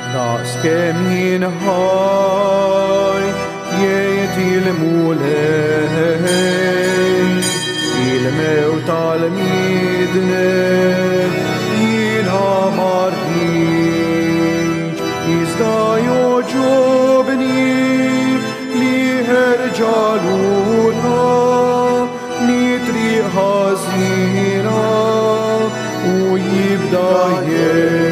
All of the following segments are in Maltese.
Naqs kemm jinħaj jgħid il-mulej il-mew tal-midne jilha marriċ iżda joġobni li ħerġaluna nitri ħażina u jibda jgħix.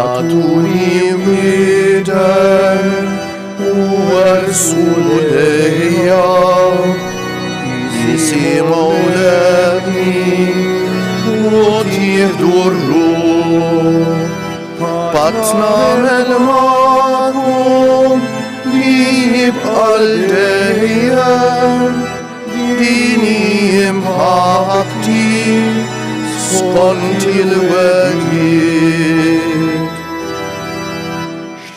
Għatuni widen u għarsu lejja jisimaw lebni u tieħdu r-ruħ patna mel-magħhom li jibqa' l-dejjem dini imħabti skont il-wedid.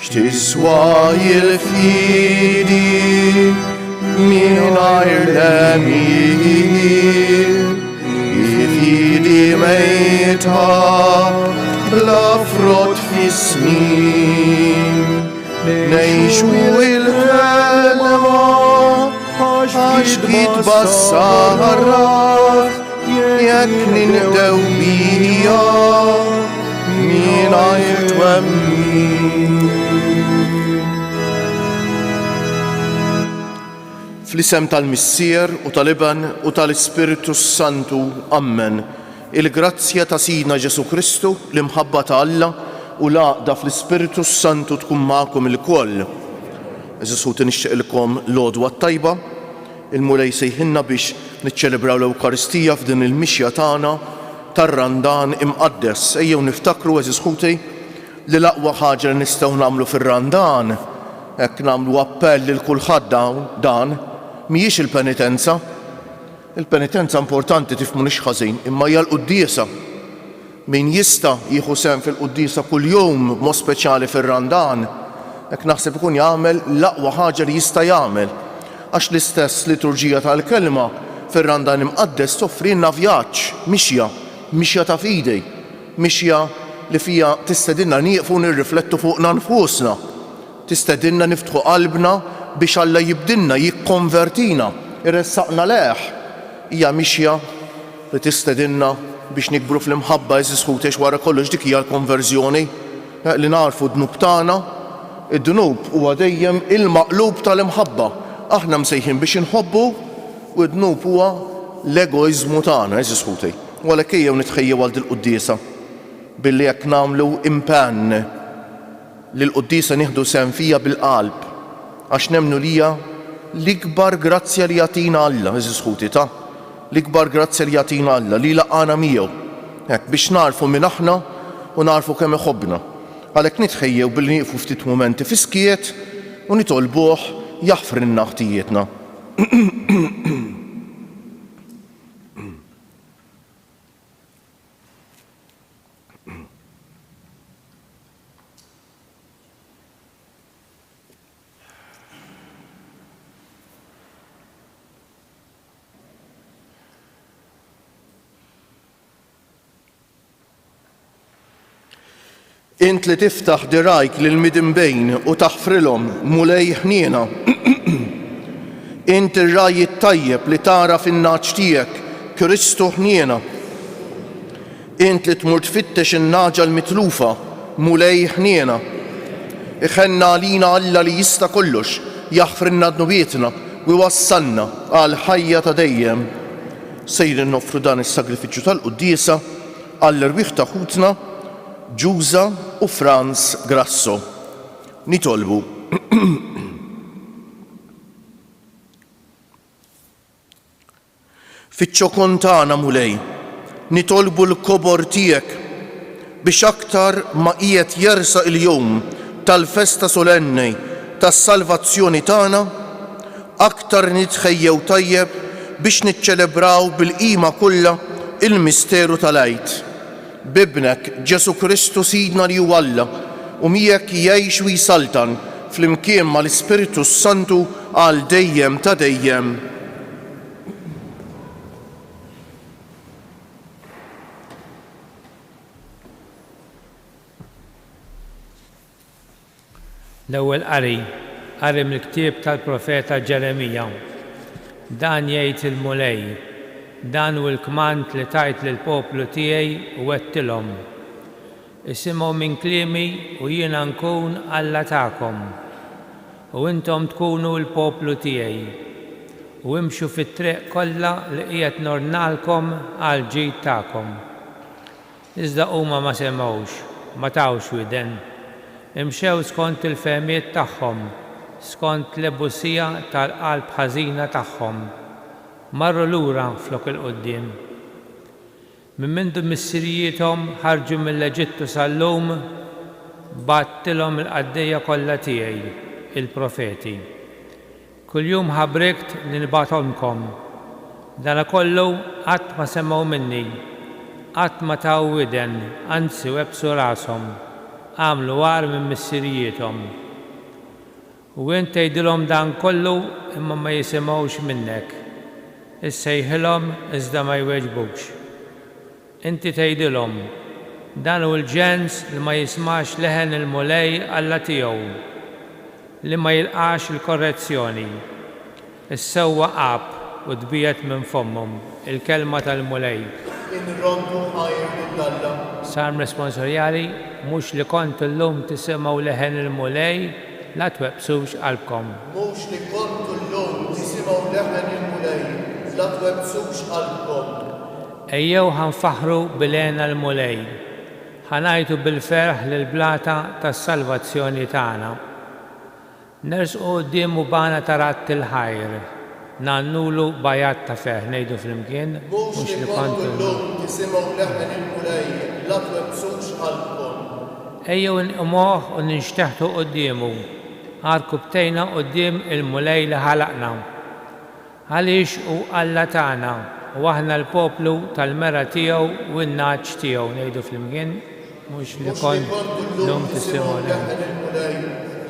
X'tiswa il-fidi mingħajr l-emir, il-fidi mejta bla frott fis-snin. Nejxu il-kelma għax titbassarrat jekk nindew bija mingħajr twemmin. Fl-isem tal-Missier u tal-Iban u tal-Ispiritu Santu, Amen. Il-grazzja ta' Sidna Ġesu Kristu, l-imħabba ta' Alla u l-għaqda fl-Ispiritu Santu tkun magħkom il-koll. Eżisut nixtieqilkom l-għodwa tajba, il-mulej sejħinna biex niċċelebraw l-Ewkaristija f'din il-mixja tagħna tar-Randan imqaddes. Ejjew niftakru eżisħuti li l-aqwa ħaġa li nistgħu nagħmlu fir-Randan hekk nagħmlu appell lil kulħadd dan mhijiex il-penitenza. Il-penitenza importanti tifhmu nix ħażin, imma hija l-quddiesa. Min jista' jieħu sehem fil-quddiesa kuljum b'mod speċjali fir-Randan, hekk naħseb ikun jagħmel l-aqwa ħaġa li jista' jagħmel. Għax l-istess liturġija tal-kelma fir-Randan imqaddes toffrilna vjaġġ, mixja ta' fidej, mixja li fija tistedinna nieqfu nirriflettu fuqna nfusna, tistedinna niftħu qalbna biex Alla jibdilna, jikkonvertina, irressaqna leħ. Hija mixja li tistedinna biex nikbru fl-imħabba eżisħutex wara kollox dik hija l-konverżjoni li narfu d-dnub tagħna. Id-dnub huwa dejjem il-maqlub tal-imħabba. Aħna msejħin biex inħobbu u d-dnub huwa l-egoizmu tagħna eżisħutej. Wara kejjew nitħejjew għal dil-quddiesa billi jekk nagħmlu impenn li l-quddiesa nieħdu sehem fija bil-qalb għax nemmnu li hija l-ikbar grazzja li jagħtina Alla eżisħuti ta' l-ikbar grazzja li jagħtina Alla li laqana miegħu hekk biex narfu minn aħna u narfu kemm iħobbna. Għalhekk nitħejjew billi nieqfu ftit mumenti fiskiet u nitolbuh jaħfrilna ħtijietna. Int li tiftaħ dirajk lil midinbejn u taħfrilhom mulej ħniena. Int ir-raj it-tajjeb li tara fin-naċ tiegħek Kristu ħniena. Int li tmur tfittex in-naġa l-mitlufa mulej ħniena. Iħenna għalina Alla li jista' kollox jaħfrilna dnubietna u jwassalna għal ħajja ta' dejjem. Sejrin noffru dan is-sagrifiċċju tal-quddiesa għall-irwieħ ta' ħutna Ġuża u Franz Grasso. Nitolbu. Fiċ-ċokon tagħna mulej, nitolbu l-kobor tiegħek biex aktar ma qiegħed jersaq il-jum tal-festa solenni tas-salvazzjoni tagħna, aktar nitħejjew tajjeb biex niċċelebraw bil-qima kollha il-misteru tal-Għid. Bibnek Ġesu Kristu Sidna li huwa Alla u miegħek jgħix u jsaltan fl-imkien mal-Ispiritu Santu għal dejjem ta' dejjem. L-ewwel qari mill-ktieb tal-profeta Ġeremija. Dan jgħid il-mulej, dan hu l-kmand li tajt lill-poplu tiegħi u għedtilhom. Isimgħu minn kliemi u jiena nkun Alla tagħkom, u intom tkunu l-poplu tiegħi, u imxu fit-triq kollha li qiegħed nornalkom għal ġid tagħkom. Iżda huma ma semgħux, ma tawx widen. Imxew skont il-fehmiet tagħhom, skont l-ebusija tal-qalb ħażina tagħhom. Marru lura flok il-qudiem. Minn mindu missirijiethom ħarġu mill-Eġittu sal-lum, battilhom il-qaddejja kollha tiegħi, il-profeti. Kuljum ħabrikt li nibgħathomkom. Dana kollu qatt ma semgħu minni, qatt ma taw widen, anzi websu rashom, għamlu għar minn missirijiethom. U int tgħidilhom dan kollu imma ma jisimgħux minnek. Issejħilhom iżda ma jweġbux. Inti tgħidilhom, dan hu l-ġens li ma jismax leħen il-mulej Alla tiegħu, li ma jilqax il-korrezzjoni. Issewwa qab u tbiet minn fommhom il-kelma tal-mulej. Inrondu ħajr mid-Alla. Salm responsorjali, mhux li kont illum tisimgħu leħen il-mulej, la twebsux qalbkom. Mhux li kontu llum tisimgħu leħen il-mulej, la twebsux qalbkom. Ejjew ħanfaħru bil-għena l-mulej, ħanajtu bil-ferħ lill-blata tas-salvazzjoni tagħna. Nersqu qudiemu bana tarat il-ħajr, nannulu bajat ta' ferħ, ngħidu flimkien. Mhux li kontu llum tisimgħu leħen il-mulej, la twebsux qalbkom. Ejjew nqumuh u ninxteħtu qudiemu, għarkubtejna quddiem il-mulej li ħalaqna. Għaliex hu Alla tagħna u aħna l-poplu tal-mera tiegħu u n-naġġ tiegħu, ngħidu flimkien. Mhux li kontu llum tisimgħu leħen il-mulej,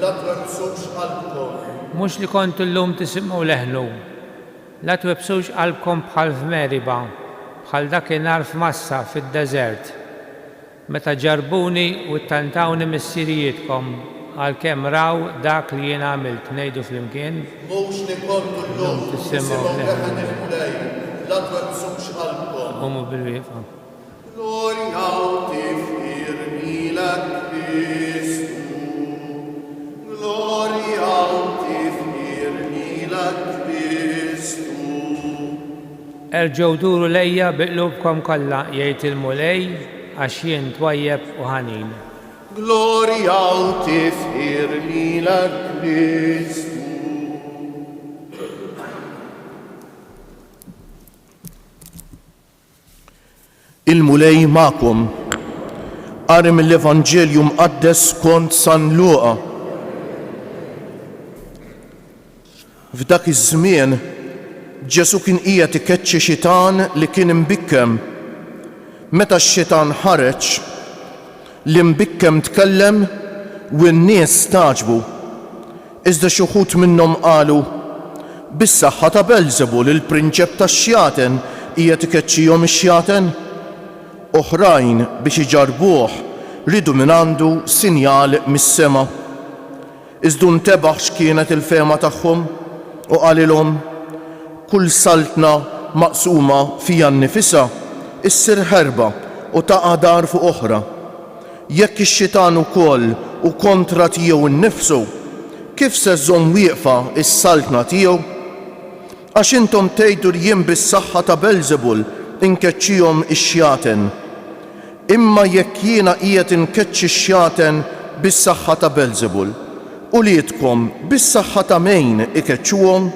la twebsux qalbkom. Mhux li kontu llum tisimgħu leħnu, la twebsux qalbkom bħal f'Meriba, bħal dakinhar f'Massa fid-deżert. Meta ġarbuni u ttantawni missirijietkom għalkemm raw dak li jien għamilt, ngħidu flimkien. Mhux li kontu llum tisimgħu leħen il-mulej, la twebsux qalbkom. Qumu bil-wieqfa. Gloria tifqir lilek Kristu, Gloria tifqir lilek Kristu. Erġgħu duru lejja biqlubkom kollha, jgħid il-mulej, għax jien twajjeb u ħanin. Gloria tifqir lilek Kristu. Il-mulej ma'kom. Qari mill-Evanġelju mqaddes skont San Luqa. F'dak iż-żmien Ġesu kien qiegħed ikeċċi xitan li kien imbikkem. Meta x-xitan ħareġ, l-imbikkem tkellem u n-nies staġbu. Iżda xi wħud minnhom qalu, bis-saħħa ta' Belżebul il-prinċep tax-xjaten qiegħed ikeċċihom ix-xjaten. Oħrajn biex iġarbuh ridu minn għandu sinjal mis-sema. Iżda ntebaħ x'kienet il-fehma tagħhom u qalilhom, kull saltna maqsuma fija nnifisha issir ħerba u taqa' dar fuq oħra. Jekk ix-xitan ukoll u kontra tiegħu nnifsu, kif se żomm wieqfa s-saltna tiegħu? Għax intom tgħidu li jien bis-saħħa ta' Belżebul inkeċċihom ix-xjaten. Imma jekk jiena qiegħed inkeċċi x-xjaten bis-saħħa ta' Belżebul, u liedkom bis-saħħa ta' min ikeċċuhom?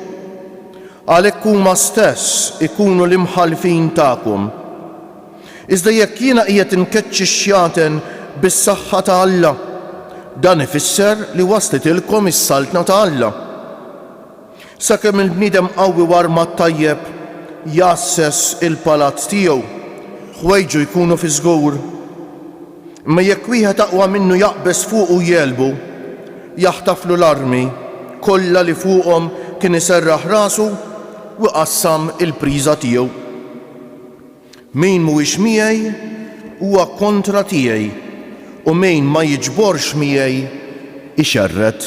Għalhekk huma stess ikunu l-imħalfin tagħkom. Iżda jekk jiena qiegħed inkeċċi x-xjaten bis-saħħa ta' Alla, dan ifisser li waslitilkom is-saltna ta' Alla. Sakemm il-bniedem qawwi warma tajjeb jassess il-palazz tiegħu, ħwejġu jkunu fi żgur. Imma jekk wieħed aqwa minnu jaqbes fuq u jelbu, jaħtaflu l-armi kollha li fuqhom kien iserraħ rasu u qassam il-priża tiegħu. Min mhuwiex miegħi huwa kontra tiegħi u min ma jiġborx miegħi ixerred.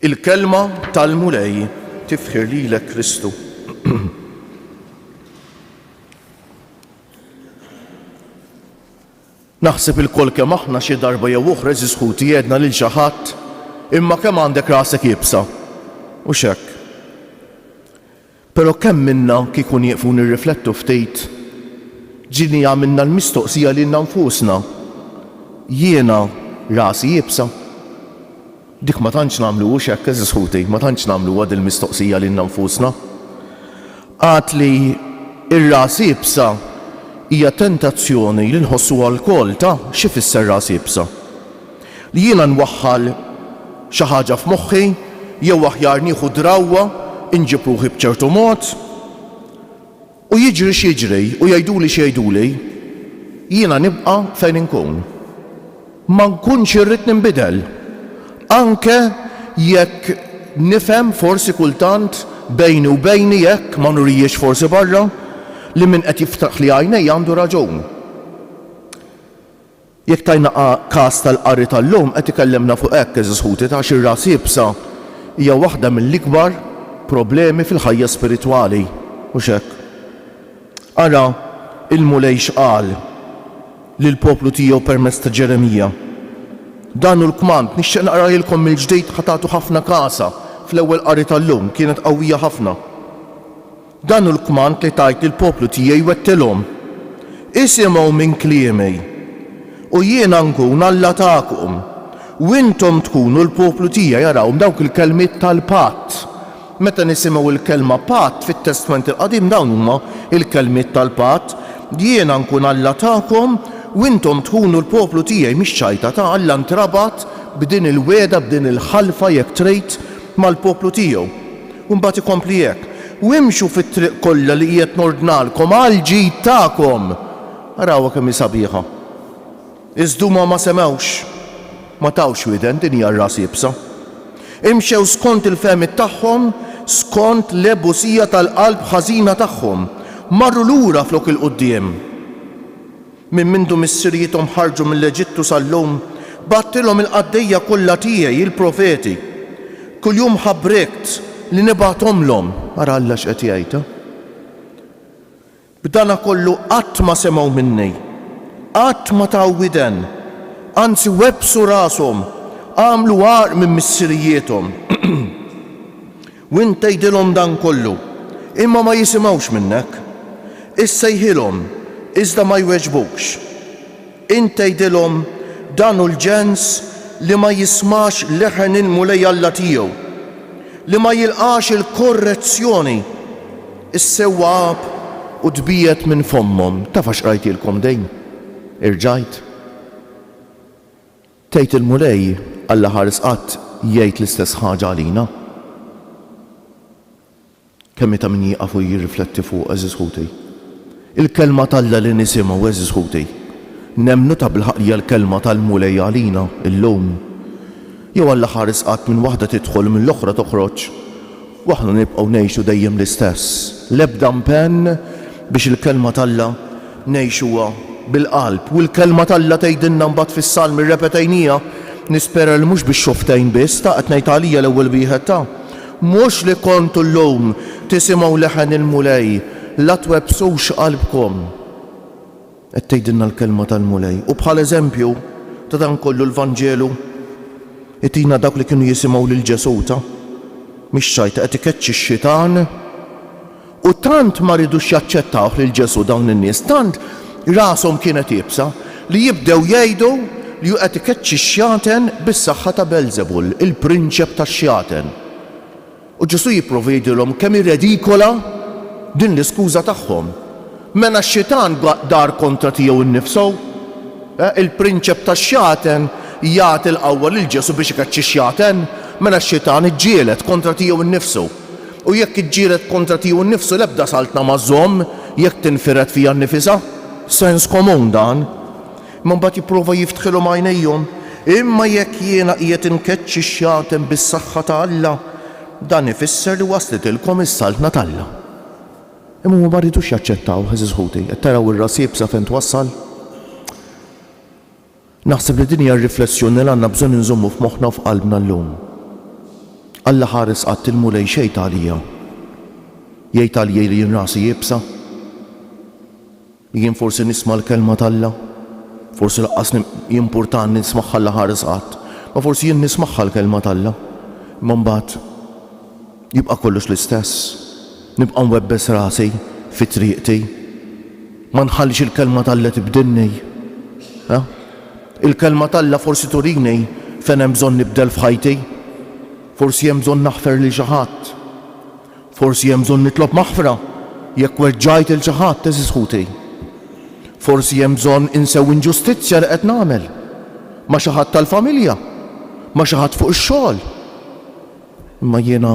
Il-kelma tal-mulej tifħir lilek Kristu. Naħseb il-kol kemm aħna xi darba jew oħra żisħuti jedna lil xi ħadd imma kemm għandek rasek jibsa. U x'hekk. Però kemm minna kieku nieqfu nirriflettu ftit ġieni għamilna l-mistoqsija lilna nfusna. Jiena rasi jibsa. Dik ma tantx nagħmlu hekk żisħuti, ma tantx nagħmlu għad il-mistoqsija lilna nfusna. Għad li ir-ras jibsa hija tentazzjoni li nħossuha l-kol ta' xi fisser ras jibsa. Li jiena nwaħħal xi ħaġa f'moħħi jew aħjar nieħu drawwa inġib ruħi b'ċertu mod u jiġri x'jiġri u jgħiduli x'jgħiduli jiena nibqa' fejn inkun. Ma nkunx irrid ninbidel. Anke jekk nifhem forsi kultant bejni u bejni jekk ma nurijiex forsi barra li min qed jiftaħ li għajnej għandu raġun. Jekk tajna każ tal-qari tal-lum qed ikellemna fuq hekk eżisħuti ta' xi ras jibsa hija waħda mill-ikbar problemi fil-ħajja spiritwali u x'hekk. Ara il-mulej x'qal lill-poplu tiegħu permezz ta' Ġeremija. Dan hu l-kmand nixtieq naqrajlkom mill-ġdid ħatatu ħafna kasa fl-ewwel qari tal-lum kienet qawwija ħafna. Dan hu l-kmand li tajt lill-poplu tiegħi wettilhom. Isimgħu minn kliemi u jiena nkun Alla tagħkom u intom tkunu l-poplu tiegħi jaraw dawk il-kelmiet tal-patt. Meta nisimgħu l-kelma patt fit-Testament il-Qadim dawn huma il-kelmiet tal-patt, jiena nkun Alla tagħkom u intom tkunu l-poplu tiegħi mhix ċajta ta' Alla ntrabat b'din il-weda b'din il-ħalfa jekk trid mal-poplu tiegħu. U mbagħad ikompli hekk. U imxu fit-triq kollha li qiegħed nordnalkom għal ġid tagħkom. Arawha kemm hi sabiħa. Iżduma ma semewx, ma tawx widen din hija r-ras jibsa. Imxew skont il-fehmiet tagħhom, skont l-ebusija tal-qalb ħażina tagħhom. Marru lura flok il-quddiem. Minn mindu missirjithom ħarġu mill-Eġittu sal-lum, battilhom il-qaddejja kollha tiegħi il-profeti. Kuljum ħabbrekt li nibgħathomlhom ara Alla x'qed jgħid. B'dana kollu qatt ma semgħu minni, qatt ma taw widen, anzi websu rashom, għamlu għar minn missirjithom. U int tgħidilhom dan kollu, imma ma jisimgħux minnek. Issa jħilhom, iżda ma jweġbux. Int tgħidilhom dan hu l-ġens li ma jismax leħen il-mulej Alla tiegħu, li ma jilqax il-korrezzjoni, is-sewwaab u tbiet minn fommhom. Taf għax qrajtilkom dejn? Irġajt. Tgħid il-mulej Alla ħares qatt jgħid l-istess ħaġa għalina. Kemm ta' min jieqaf u jirrifletti fuq eżisħuti. Il-kelma tal-Alla li nisimgħu eżisħuti. Nemmnu ta' bil-ħaqja l-kelma tal-mulej għalina illum. Jew Alla ħares qatt minn waħda tidħol mill-oħra toħroġ. Waħna nibqgħu ngħixu dejjem l-istess. L-ebda impenn biex il-kelma tal-Alla ngħixuha bil-qalb. U l-kelma tal-Alla tgħidilna mbagħad fis-salm irrepetajnija nispera li mhux bix-xoftejn biss ta' qed ngħid għalija l-ewwel wieħed ta' mhux li kontu llum tisimgħu leħen il-mulej la twebsux qalbkom. Qed tgħidilna l-kelma tal-mulej. U bħal eżempju ta' dan kollu l-Vanġelu itina dak li kienu jisimgħu lil Ġesuta. Mhix xajta qed ikeċċi x-xitan u tant ma rridux jaċċettawh lil Ġesu dawn in-nies, tant rashom kienet jibsa li jibdew jgħidu li hu qed ikeċċi x-xjaten bis-saħħa ta' Belzebul, il-prinċep tax-xjaten. U Ġesu jipprova jgħidilhom kemm irredikola din l-iskuża tagħhom. Mena x-xitan dar kontra tiegħu innifsu, il-prinċep tax-xjaten jagħti l-qawwa lil Ġesu biex ikeċċi x-xjaten, mela x-xitan iġġieled kontra tiegħu innifsu. U jekk iġġieled kontra tiegħu innifsu l-ebda saltna mażżomm jekk tinfired fiha nnifisha. Sens komun dan. Ma mbagħad jipprova jiftħilhom għajnejhom. Imma jekk jiena qiegħed inkeċċi x-xjaten bis-saħħa ta' Alla, dan ifisser li waslitilkom is-saltna tal-Alla. Imma ma rridux jaċċettaw eżisħuti. Qed taraw ir-ras jibsa fejn twassal? Naħseb li din hija r-riflessjoni li għandna bżonn inżommu f'moħħna u f'qalbna llum. Alla ħares qatt il-mulej xejn għalija. Jgħid għalija li jien rasi jibsa. Jien forsi nisma' l-kelma tal-Alla. Forsi laqqas jimpurtani nismagħha alla ħares qatt. Ma forsi jien nismagħha l-kelma tal-Alla. Imma mbagħad jibqa' kollox l-istess. Nibqa' nwebbes rasi fi triqti. Ma nħallix il-kelma tal-Alla tibdilni. Il-kelma tal-Alla forsi turini fejn hemm bżonn nibdel f'ħajti. Forsi hemm bżonn naħfer lil xi ħadd. Forsi hemm bżonn nitlob maħfra jekk weġġajt il xi ħadd eżis ħuti. Forsi hemm bżonn insew inġustizzja li qed nagħmel ma' xi ħadd tal-familja, ma' xi ħadd fuq ix-xogħol. Imma jiena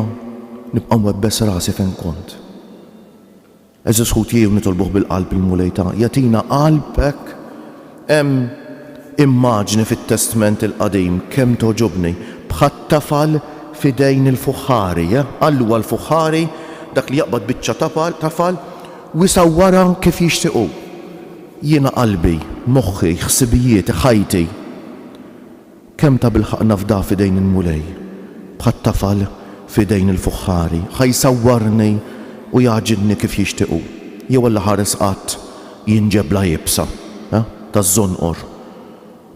nibqa' mwebbes rasi fejn kont. Eżis ħuti jew nitolbuh bil-qalb il-mulej ta' jatina qalbek. Hemm immaġni fit-Testament il-qadim kemm toġobni bħat-tafal fidejn il-fuħħari, Allu għal-fuħħari dak li jaqbad biċċa tafal u jisawwara kif jixtiequ. Jiena qalbi, moħħi, ħsibijiet, ħajti kemm ta' bilħaq nafda fidejn il-mulej bħat-tafal fidejn il-fuħħari ħajsawwarni u jaġidni kif jixtiequ. Jew alla ħares qatt jinġebla jibsa taż-żonqor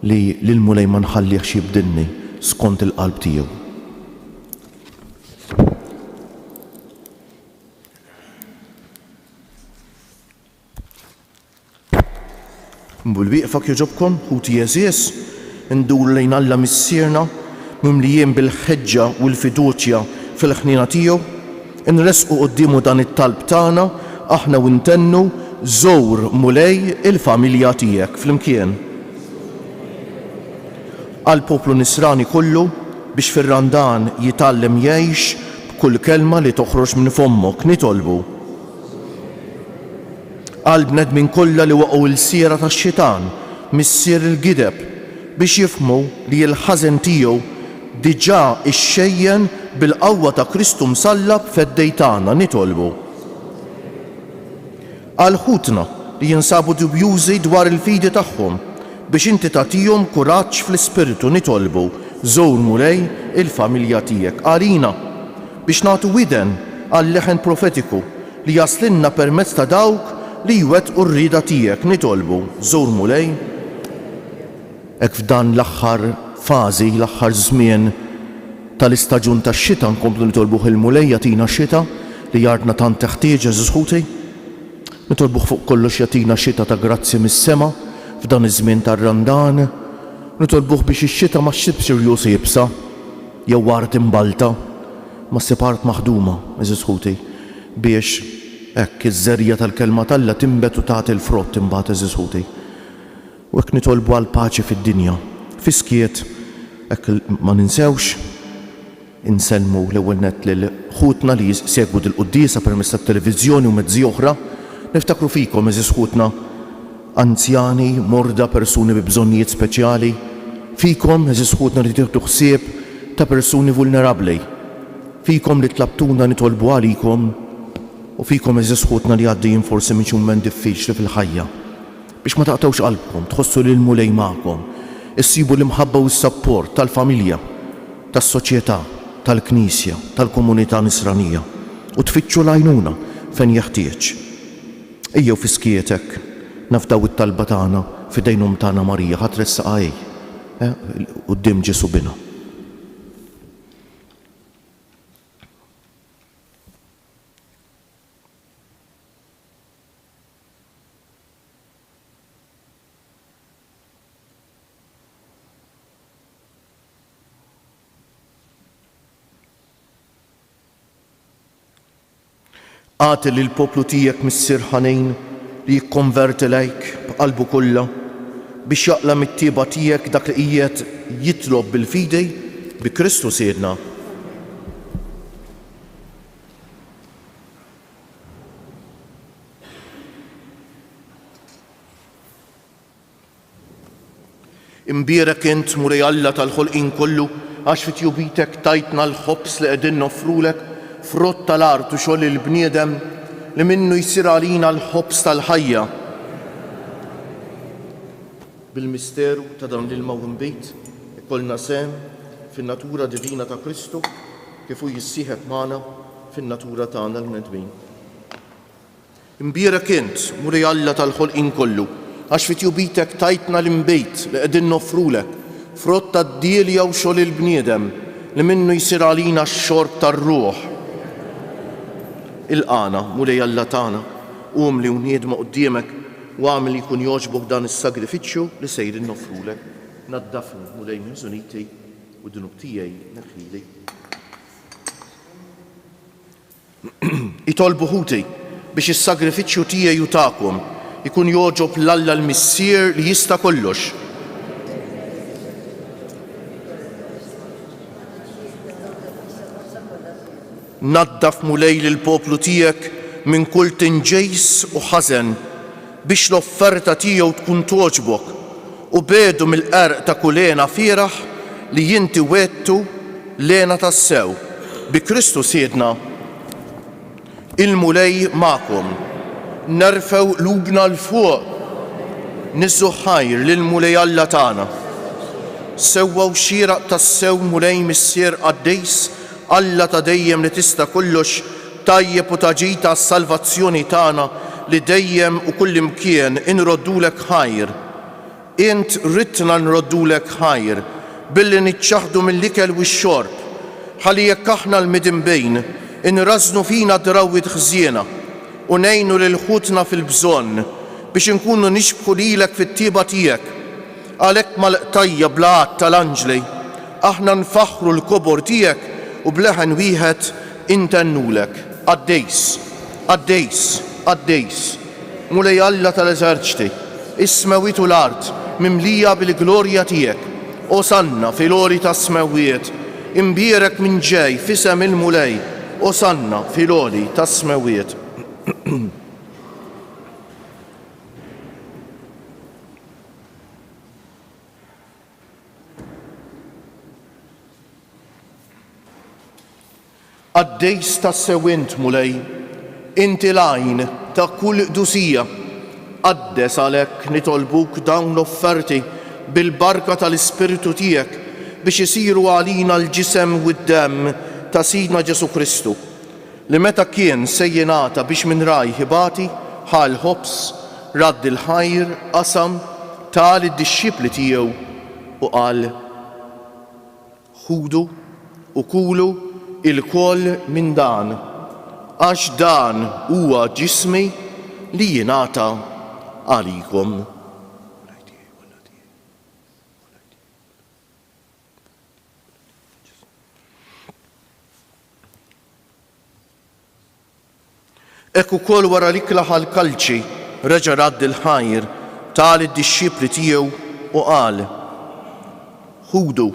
li l-mulej ma nħallihx jibdilni skont il-qalb tiegħu. Mbulbiqfak joġobkom, ħuti jeżies, ndur lejn Alla missierna, mimlijien bil-ħeġġa u l-fiduċja fil-ħnina tiegħu, nresqu qudiemu dan it-talb tagħna aħna u ntennu żowr mulej il-familja tiegħek flimkien. Għall-poplu Nisrani kollu biex fir-Randan jitgħallem jgħix b'kull kelma li toħroġ minn fommok nitolbu. Għall-bnedmin kollha li waqgħu l-siera tax-xitan missier il-gideb biex jifhmu li l-ħażen tiegħu diġà ixxejjen bil-qawwa ta' Kristu msallab fed-dej tagħna nitolbu. Għall-ħutna li jinsabu dubjużi dwar il-fidi tagħhom biex inti tagħtihom kuraġġ fl-ispirtu nitolbu żowr mulej il-familja tiegħek. Għalina biex nagħtu widen għall-leħen profetiku li jaslinna permezz ta' dawk li jwettqu r-rieda tiegħek nitolbu żowr mulej. Hekk f'dan l-aħħar fażi, l-aħħar żmien tal-istaġun tax-xita nkomplu nitolbuh il-mulej jagħtina x-xita li jardna tant teħtieġ eżis ħuti. Nitolbuh fuq kollox jagħtina xita ta' grazzi mis-sema f'dan iż-żmien tar-Randan. Nitolbuh biex ix-xita ma xsibx irjus jibsa jew art imbalta ma ssib art maħduma eżis ħuti biex hekk iż-żerja tal-kelma tal-Alla timbet u tagħti l-frott imbagħad eżis ħuti. U hekk nitolbu għal paċi fid-dinja, fiskiet, hekk ma ninsewx insellmu l-ewwel nett lil ħutna li jsegwu dil-quddiesa permezz tat-televiżjoni u mezzi oħra. Niftakru fikom eżis ħutna anzjani, morda, persuni bi bżonnijiet speċjali. Fikom eżis ħutna li tieħdu ħsieb ta' persuni vulnerabbli. Fikom li tlabtuna nitolbu għalikom u fikom eżis ħutna li għaddejjin forsi minn xi mument diffiċli fil-ħajja. Biex ma taqtawx qalbkom, tħossu li l-mulej magħkom, issibu l-imħabba u s-sapport tal-familja, tas-soċjetà, tal-Knisja, tal-komunità Nisranija u tfittxu l-għajnuna fejn jeħtieġ. Ejjew fiskietek nafdaw it-talba tagħna f'idejn tagħna Marija ħadd ressaqha quddiem Ġesu bina. Għati li l-poplu tiegħek missier ħanejn li jikkonverti lejk b'qalbu kollha biex jaqlam it-tieba tiegħek dak li qiegħed jitlob bil-fidi bi Kristu Siedna. Imbierek int Mulej Alla tal-ħolqien kollu għax fit-tjubitek tajtna l-ħobs li qegħdin noffrulek frott tal-art u xogħol il-bniedem li minnu jsir għalina l-ħobs tal-ħajja. bil-misteru ta' dan l-ilma bejt ikollna sem fin-natura divina ta' Kristu kif hu jissieħeb magħna fin-natura tagħna l-bnedmin. Imbierek int, Mulej Alla tal-ħolqien kollu, għax fit-jubitek tajtna l-imbejt li qegħdin noffrulek frott tad-dielja u xogħol il-bniedem li minnu jsir għalina x-xorb tar-ruħ. Il-qana, Mulej Alla tagħna, qum li uniedma quddiemek u għamil jkun jogħġbok dan is-sagrifiċċju li sejrin noffrulek. Naddafni, Mulej miżuniti u d-dunub tiegħi neħħili. Itolbu ħuti biex is-sagrifiċċju tiegħi u tagħkom ikun jogħġob l-Alla l-Missier li jista' kollox. Naddaf Mulej lill-poplu tiegħek minn kull tinġejs u ħażen biex l-offerta tiegħu tkun togħġbok u bedu mill-qerq ta' kull għena fieraħ li jinti wettu l-għena tas-sew. Bi Kristu siedna il-Mulej magħkom. Nerfew lubna l-fuq, niżżu ħajr lill-Mulej Alla tagħna. Sewwaw xieraq tas-sew Mulej Missier Qaddejs Alla ta' dejjem li tista' kollox tajjeb u taġita s-salvazzjoni tagħna li dejjem u kullimkien inroddulek ħajr. Int ridna nroddulek ħajr billi niċċaħdu mill-ikel u x-xorb ħalli jekk aħna l-midinbejn inrażnu fina drawwiet ħżiena u ngħinu lil ħutna fil-bżonn biex inkunu nixbħu lilek fit-tieba tiegħek. Għalhekk mal-qtajja bl-għadd tal-anġli aħna nfaħħru l-kobor tiegħek u bleħen wieħed intennulek. Qaddejs, Qaddejs, Qaddejs, Mulej Alla tal-eżerċti, is-smewiet u l-art mimlija bil-glorja tiegħek. Osanna fil-għoli tas-smewiet, imbierek minn ġej f'isem il-Mulej. Osanna fil-għoli tas-smewiet. Qaddejs tas-sewint Mulej, inti l-għajn ta' kull qdusija. Qaddes għalhekk nitolbuk dawn l-offerti bil-barka tal-Ispiritu tiegħek biex isiru għalina l-ġisem u d-demm ta' Sidna Ġesu Kristu li meta kien se jingħata biex minn raj ħibati ħal ħobs, radd il-ħajr, qasam tal id-dixxipli tiegħu u qal: ħudu u kulu il-koll minn dan, għax dan huwa ġismi li jingħata għalikom. Ekk ukoll wara li klaħal kalċi reġa' radd il-ħajr tal id-dixxipli tiegħu u qal: ħudu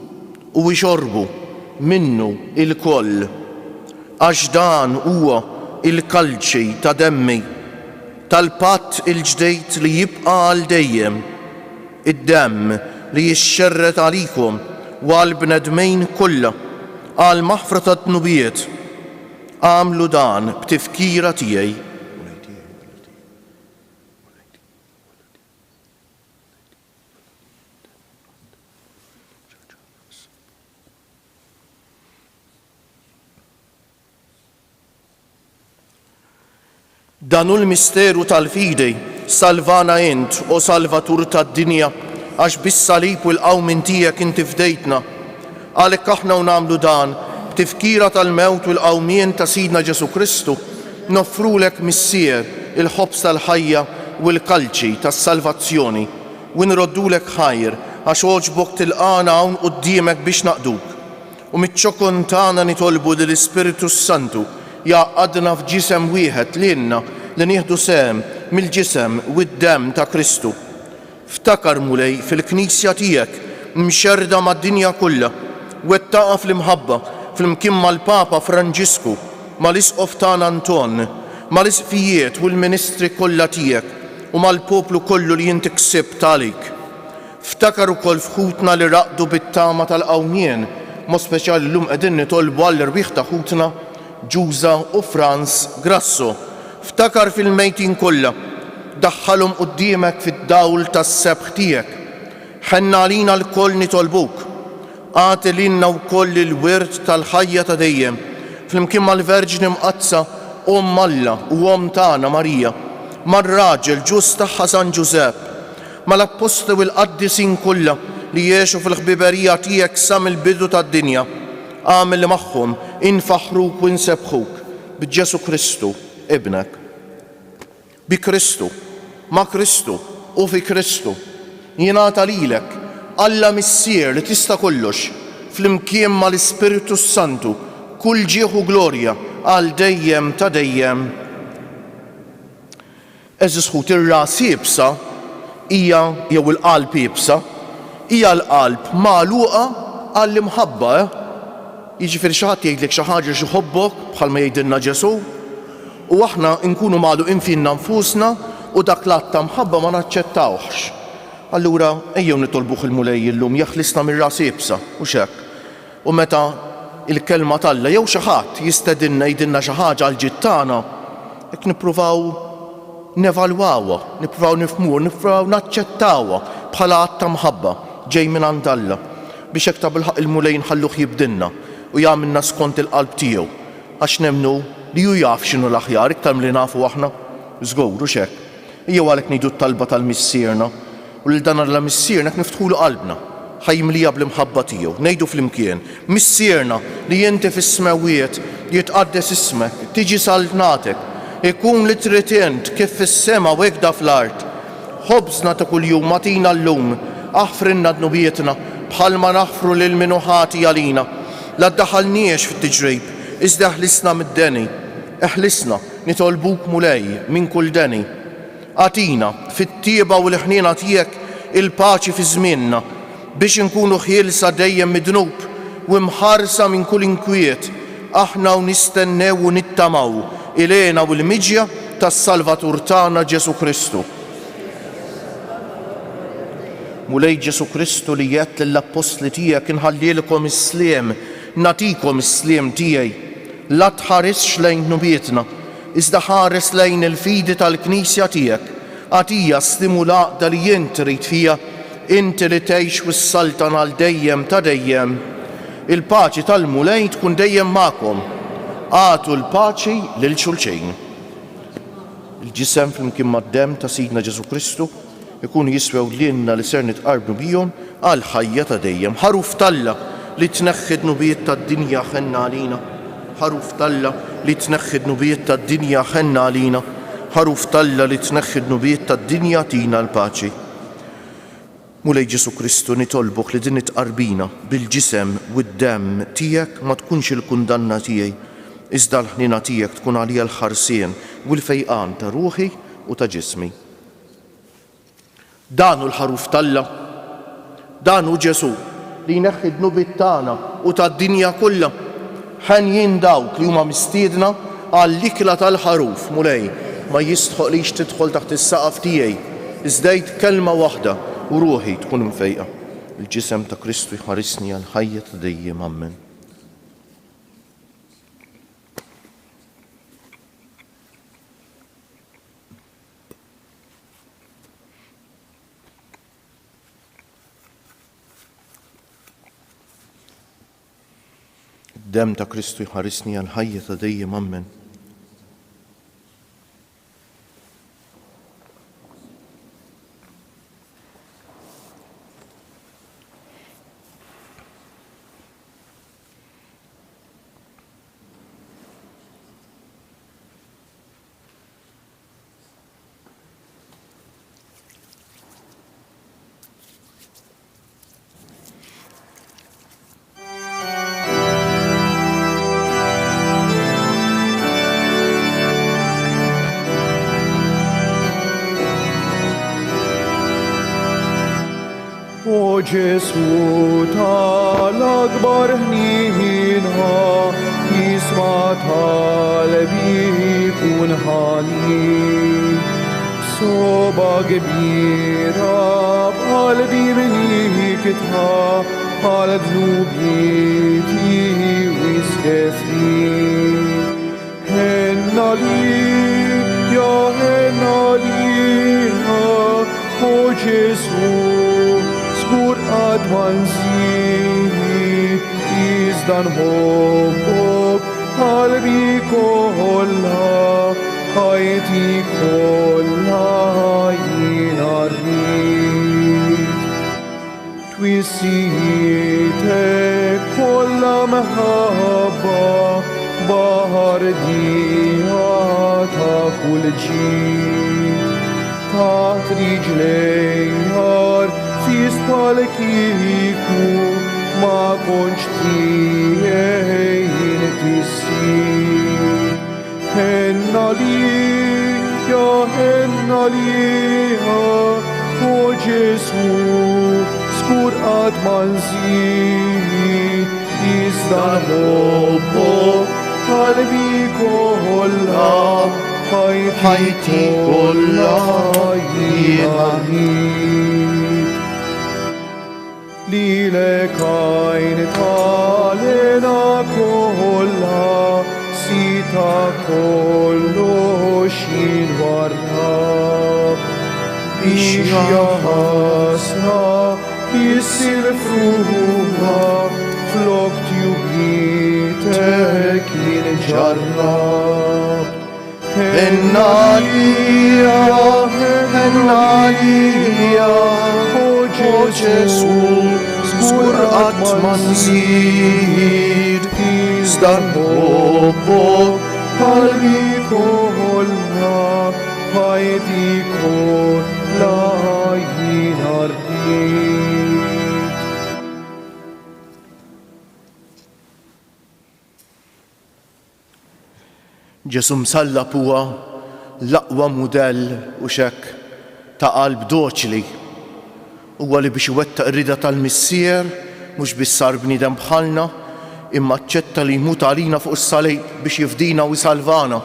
u ixorbu minnu il-koll, għax dan huwa il-kalċi ta' demmi tal-patt il-ġdejt li jibqa' għal dejjem, id-demm li jixxerret għalikom u għall-bnedmejn kollha għal maħfra ta' dnubiet. Għamlu dan b'tifkira tiegħi. Danu l-misteru tal-fidi salvana int u salvatur tad-dinja għax bis-salib u l-qawmin tiegħek inti fdejtna. Għalhekk aħna u nagħmlu dan b'tifkira tal-mewt u l-qawmien ta' Sidna Ġesu Kristu noffrulek missier il-ħobs tal-ħajja u l-kalċi tas-salvazzjoni u nroddulek ħajr għax oġbok tilqana hawn quddiemek biex naqduk. U miċ-ċokon tagħna nitolbu lill-Ispiritu Santu jaqadna f'ġisem wieħed lilna li nieħdu sehem mill-ġisem u d-demm ta' Kristu. Ftakar Mulej fil-Knisja tiegħek mxerda mad-dinja kollha wettaqa fl-imħabba fl-imkien mal-Papa Franġisku, mal-Isqof tagħna Anton, mal-isqfijiet u l-ministri kollha tiegħek u mal-poplu kollu li inti ksibt għalik. Ftakar ukoll f'ħutna li raqdu bit-tama tal-qawmien, mod speċjali llum qegħdin nitolbu għall-irwieħ ta' ħutna Ġuża u Franz Grasso. Ftakar fil-mejtin kollha, daħħalhom quddiemek fid-dawl tas-sebħ tiegħek ħenna għalina l-koll nitolbuk, għati l-inna u koll il-wirt tal-ħajja ta' dejjem, fl-imkien mal-Verġni mqazza, Alla u tagħna Marija, mar-raġel ġust tagħha San Ġusepp, mal-apostoli u l-qaddisin kollha li jgħixu fil-ħbiberija tiegħek sa mill-bidu tad-dinja, għamel li magħhom infaħruk u nsebħuk b'Ġesu Kristu, ibnek. Bi Kristu, ma' Kristu u fi Kristu, jingħata lilek Alla Missier li tista' kollox, fl-imkien mal-Ispiritu Santu, kull ġieħ u glorja għal dejjem ta' dejjem. Eżis ħut ir-ras jibsa hija jew il-qalb jibsa hija l-qalb magħluqa għall-imħabba. Jiġifieri xi ħadd jgħidlek xi ħaġa xi ħobbok bħalma jgħidilna Ġesu, u aħna nkunu magħluqin finna nfusna u dak l-att ta' mħabba ma naċċettawhx. Allura ejjew nitolbuh il-mulej illum jaħlisna mir-ras jibsa u x'hekk. U meta il-kelma talla jew xi ħadd jistedinna jgħidilna xi ħaġa għal ġid tagħna, hekk nippruvaw nevalwawha, nippruvaw nifhmuha, nippruvaw naċċettawha bħala att ta' mħabba ġej minn għand Alla biex hekk ta' bilħaq il-mulej nħalluh jibdilna u jagħmilna skont il-qalb tiegħu għax nemmnu li hu jaf x'inhu l-aħjar iktar milli nafu aħna. Żgur u x'hekk. Ejjew għalhekk ngħidu t-talba tal-missierna u lil dan Alla-Missierna hekk niftħulu qalbna ħajmlija bl-imħabba tiegħu. Ngħidu flimkien, Missierna li inti fis-smawiet jitqaddes ismek, tiġi salvnatek, ikun li trid int kif fis-sema u hekk da fl-art. Ħobżna ta' kuljum agħtina llum, aħfrinna dnubietna bħalma naħfru lil min ħati għalina. La ddaħħalniex fit-tiġrib, iżda eħlisna mid-deni, eħlisna nitolbuk mulej minn kull deni. Għatina fit-tieba u l-ħniena tiegħek il-paċi fi żmienna biex inkunu ħielsa dejjem midnub u mħarsa minn kull inkwiet, aħna u nistennew u nittamaw ilena u l-miġja tas-Salvatur tagħna Ġesu Kristu. Mulej Ġesu Kristu li jgħid lill-apostli tiegħek inħallilkom is-sliem, natikom is-sliem tiegħi. La tħaresx lejn nubietna, iżda ħares lejn il-fidi tal-Knisja tiegħek. Għatija stimulaqda li jien trid fija, inti li tgħix wis-saltan għal dejjem ta' dejjem. Il-paċi tal-mulej tkun dejjem magħkom. Għatu l-paċi lil xulxejn. Il-ġisem flimkien mad-demm ta' Sidna Ġesu Kristu ikunu jiswew lilna li ser nitqarbu bihom għal ħajja ta' dejjem. Ħaruf Alla li tneħħi nubiet tad-dinja ħenna għalina. Ħaruf Alla li tneħħi nubiet tad-dinja ħenna għalina. Ħaruf Alla li tneħħi nubiet tad-dinja tina l-paċi. Mulej Ġesu Kristu nitolbok li din itqarbina bil-ġisem u d-demm tiegħek ma tkunx il-kundanna tiegħi, iżda l-ħnina tiegħek tkun għalija l-ħarsien u l-fejqan ta' ruħi u ta' ġismi. Dan hu l-ħaruf Alla, dan hu Ġesu li jneħħi d-nubiet tagħna u tad-dinja kollha. Ħen dawk li huma mistiedna għall-ikla tal-ħaruf mulej ma jistħoqlix tidħol taħt is-saqaf tiegħi, iżdejt kelma waħda u ruħi tkun mfejqa. Il-ġisem ta' Kristu jħarisni għal ħajja ta' dejjem. Amen. Dem ta' Kristu jħarisni għal ħajja ta' dejjem. Amen. O Ġesu tal-akbar ħnina, jisma' talbi kun ħani. B'soba kbira b'qalbi bnikitha għal dnubieti wiskefni. Ħenna li, ja ħenna li, o Ġesu, skur admanzi izdan hobok qalbi kolla ħajti kolla jinarrit Twissietek kolla meħabba bahar dija ta' kull ġid taħt riġlejjar fis-pal kieku ma konċ tiegħi tissir Henna lija, o Ġesu, skur għadman zid, izdan hobbok, qalbi kolla, ħajti kolla jinarrit. Lilek għajn talena kolla, Sita kollox jinwarrab Biex jaħasna jissir fruħa Flok tjubitek jinġarrab Henna lija, o Ġesu, skur għatman zid Izdan hobbok, qalbi kolla, ħajti kolla jinarrit. Ġesu msallab huwa l-aqwa mudell u xekk ta' qalb doċli. Huwa li biex iwettaq ir-rida tal-Missier mhux biss sar bniedem bħalna, imma aċċetta li jmut għalina fuq is-salib biex jifdina u jsalvana.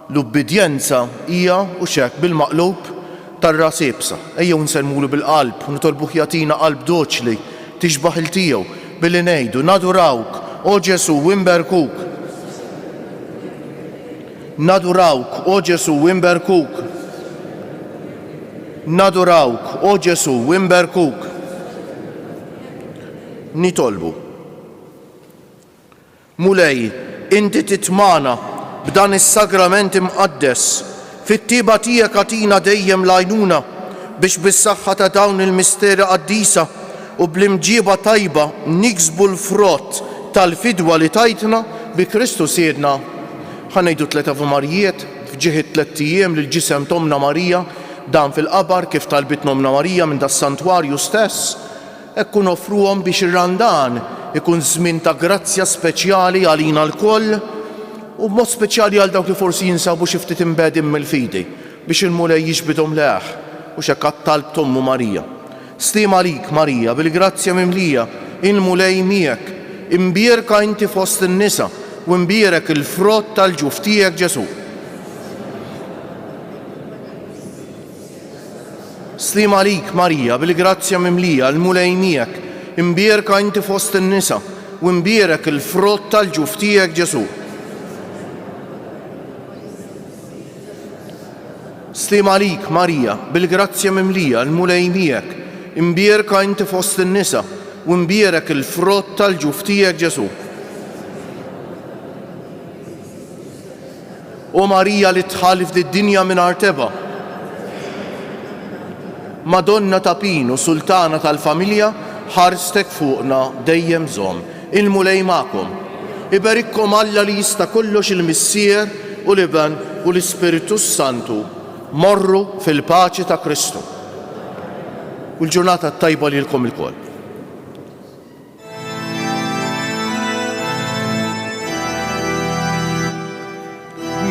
L-ubbidjenza hija u xekk bil-maqlub tar-ras ibsa. Ejjew nsellmulu bil-qalb u nitolbuh jagħtina qalb doċli tixbaħ il-tiegħu billi ngħidu nadurawk, o Ġesu wimberkuk. Nadurawk, o Ġesu wimberkuk. Nadurawk, o Ġesu wimberkuk. Nitolbu. Mulej, inti titmana b'dan is-sagrament imqaddes, fit-tieba tiegħek agħtina dejjem l-għajnuna biex bis-saħħa ta' dawn il-misteri qaddisa u bl-imġiba tajba niksbu l-frott tal-fidwa li tajtna bi Kristu siedna. Ħanejdu 3 Ave Marijiet f'ġieħ 3 ijiem lil ġisem Tomna Marija dan fil-qabar kif talbitna Omna Marija minn das-santwarju stess. Ekku nofruhom biex ir-Randan ikun żmien ta' grazzja speċjali għalina l-koll u b'mod speċjali għal dawk li forsi jinsabu xi ftit imbedin mill-fidi biex il-mulej jiġbidhom leħ u x'hekk għat-talb Ommu Marija. Slim għalik Marija bil-grazzja mimlija il-mulej miegħek, imbierka inti fost in-nisa u imbierek il-frott tal-ġuf tiegħek Ġesu. Slim għalik Marija bil-grazzja mimlija il-mulej miegħek, imbierka inti fost in-nisa u imbierek il-frott tal-ġuf tiegħek Ġesu. Slim għalik Marija bil-grazzja mimlija il-mulej miegħek, imbierka inti fost in-nisa u imbierek il-frott tal-ġuf tiegħek Ġesu. O Marija li tħallif d-dinja mingħajr teba, Madonna ta' Pinu, sultana tal-familja, ħarstek fuqna dejjem żomm. Il-mulej magħkom. Iberikkom Alla li jista' kollox il-Missier u l-Iben u l-Ispiritu Santu. Morru fil-paċi ta' Kristu. U l-ġurnata tajba lilkom ilkoll.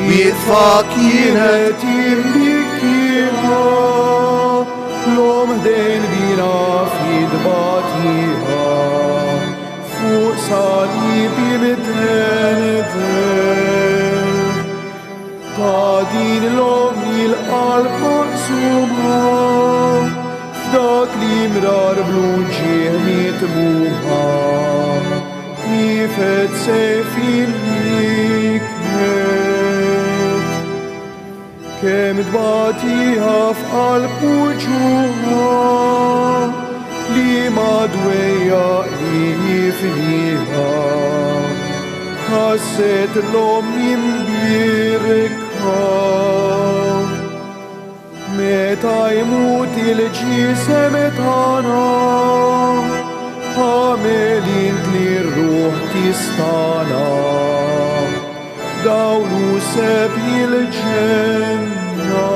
Wieqfa kienet jimbikkiha l-om ħdejn bina fid-batiha fuq salib jibtrenedel ta' din l-om il-qalb maqsuma f'dak li mrar bluġieħ mitmuha nifet sejf il-hikmet kemm tbatiha f'qalb wuġuha li dweja li finiha ħasset l-om jimbirka meta jmut il-ġisem tana għamel int li r-ruħ tistana dawlu seb il-ġenna